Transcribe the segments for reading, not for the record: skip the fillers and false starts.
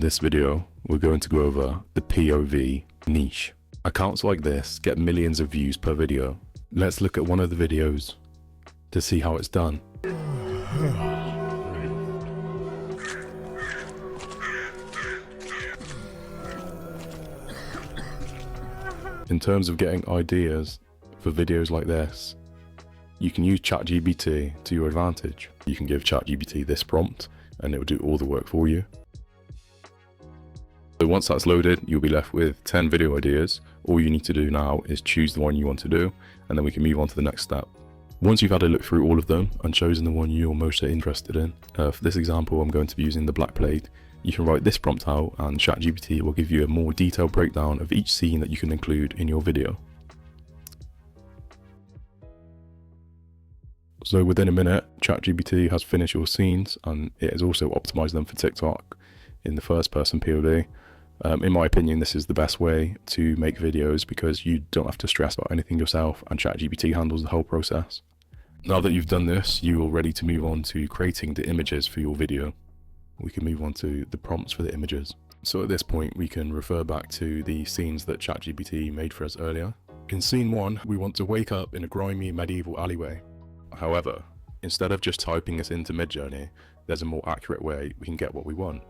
this video, we're going to go over the POV niche. Accounts like this get millions of views per video. Let's look at one of the videos to see how it's done. In terms of getting ideas for videos like this, you can use ChatGPT to your advantage. You can give ChatGPT this prompt and it will do all the work for you. So once that's loaded, you'll be left with 10 video ideas. All you need to do now is choose the one you want to do, and then we can move on to the next step. Once you've had a look through all of them and chosen the one you're most interested in, for this example I'm going to be using the black plate, you can write this prompt out and ChatGPT will give you a more detailed breakdown of each scene that you can include in your video. So within a minute, ChatGPT has finished your scenes and it has also optimized them for TikTok in the first person POV. In my opinion, this is the best way to make videos because you don't have to stress about anything yourself and ChatGPT handles the whole process. Now that you've done this, you are ready to move on to creating the images for your video. We can move on to the prompts for the images. So at this point, we can refer back to the scenes that ChatGPT made for us earlier. In scene 1, we want to wake up in a grimy medieval alleyway. However, instead of just typing this into Midjourney, there's a more accurate way we can get what we want.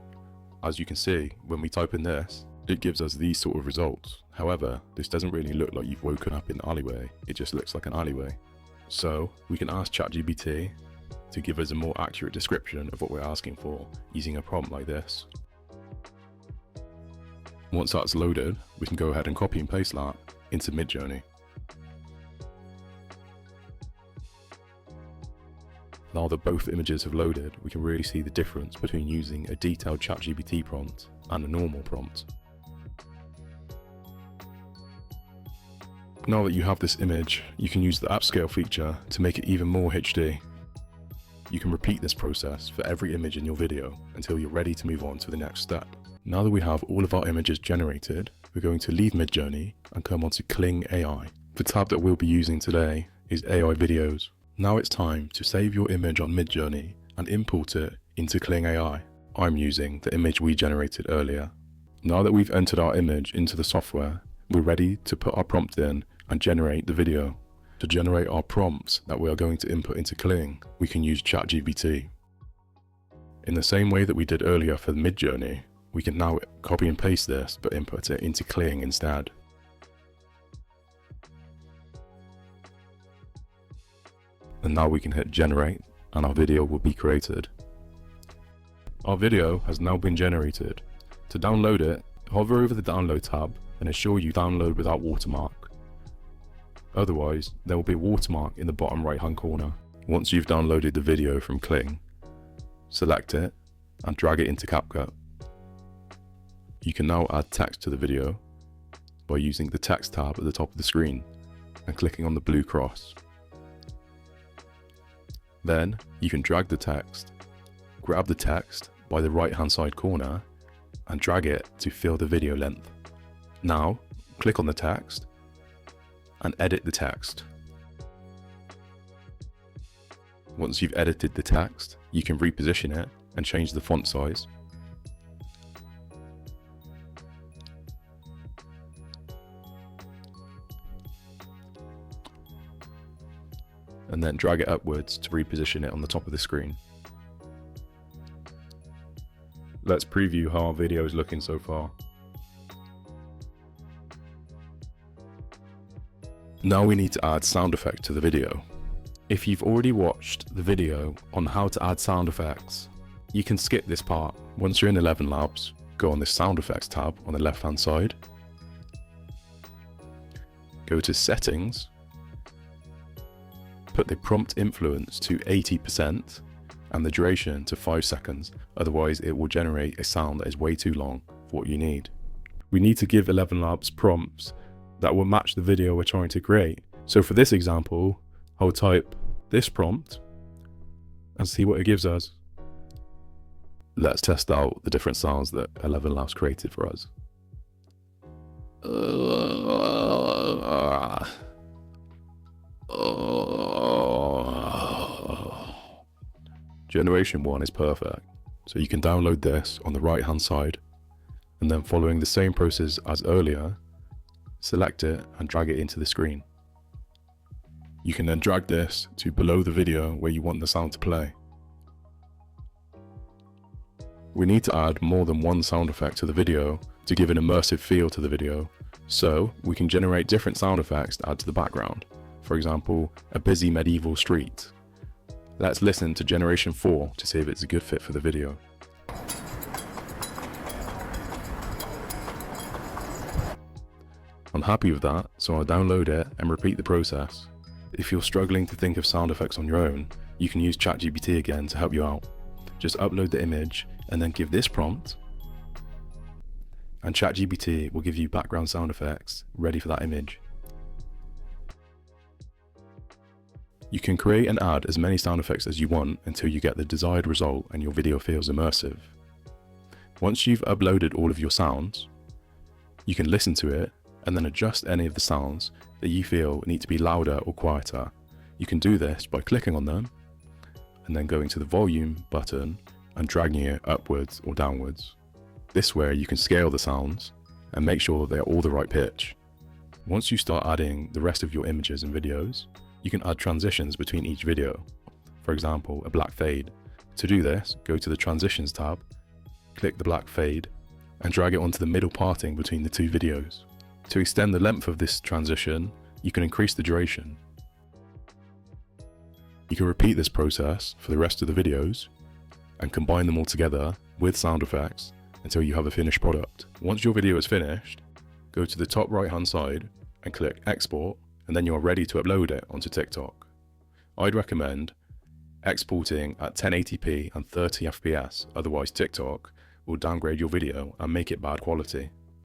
As you can see, when we type in this, it gives us these sort of results. However, this doesn't really look like you've woken up in an alleyway, it just looks like an alleyway. So we can ask ChatGPT to give us a more accurate description of what we're asking for using a prompt like this. Once that's loaded, we can go ahead and copy and paste that into Midjourney. Now that both images have loaded, we can really see the difference between using a detailed ChatGPT prompt and a normal prompt. Now that you have this image, you can use the upscale feature to make it even more HD. You can repeat this process for every image in your video until you're ready to move on to the next step. Now that we have all of our images generated, we're going to leave Midjourney and come on to Kling AI. The tab that we'll be using today is AI Videos. Now it's time to save your image on Midjourney and import it into Kling AI. I'm using the image we generated earlier. Now that we've entered our image into the software, we're ready to put our prompt in and generate the video. To generate our prompts that we are going to input into Kling, we can use ChatGPT. In the same way that we did earlier for Midjourney, we can now copy and paste this but input it into Kling instead. And now we can hit generate and our video will be created. Our video has now been generated. To download it, hover over the download tab and ensure you download without watermark. Otherwise, there will be a watermark in the bottom right hand corner. Once you've downloaded the video from Kling, select it and drag it into CapCut. You can now add text to the video by using the text tab at the top of the screen and clicking on the blue cross. Then you can drag the text, grab the text by the right hand side corner and drag it to fill the video length. Now click on the text and edit the text. Once you've edited the text, you can reposition it and change the font size. And then drag it upwards to reposition it on the top of the screen. Let's preview how our video is looking so far. Now we need to add sound effects to the video. If you've already watched the video on how to add sound effects, you can skip this part. Once you're in 11 Labs, go on the sound effects tab on the left hand side. Go to settings. Put the prompt influence to 80% and the duration to 5 seconds, otherwise it will generate a sound that is way too long for what you need. We need to give 11 Labs prompts that will match the video we're trying to create. So for this example, I'll type this prompt and see what it gives us. Let's test out the different sounds that 11 Labs created for us. Generation 1 is perfect, so you can download this on the right hand side and then following the same process as earlier, select it and drag it into the screen. You can then drag this to below the video where you want the sound to play. We need to add more than one sound effect to the video to give an immersive feel to the video, so we can generate different sound effects to add to the background. For example, a busy medieval street. Let's listen to Generation 4 to see if it's a good fit for the video. I'm happy with that, so I'll download it and repeat the process. If you're struggling to think of sound effects on your own, you can use ChatGPT again to help you out. Just upload the image and then give this prompt, and ChatGPT will give you background sound effects ready for that image. You can create and add as many sound effects as you want until you get the desired result and your video feels immersive. Once you've uploaded all of your sounds, you can listen to it and then adjust any of the sounds that you feel need to be louder or quieter. You can do this by clicking on them and then going to the volume button and dragging it upwards or downwards. This way you can scale the sounds and make sure they're all the right pitch. Once you start adding the rest of your images and videos, you can add transitions between each video. For example, a black fade. To do this, go to the Transitions tab, click the black fade, and drag it onto the middle parting between the two videos. To extend the length of this transition, you can increase the duration. You can repeat this process for the rest of the videos and combine them all together with sound effects until you have a finished product. Once your video is finished, go to the top right hand side and click export, and then you are ready to upload it onto TikTok. I'd recommend exporting at 1080p and 30 fps, otherwise TikTok will downgrade your video and make it bad quality.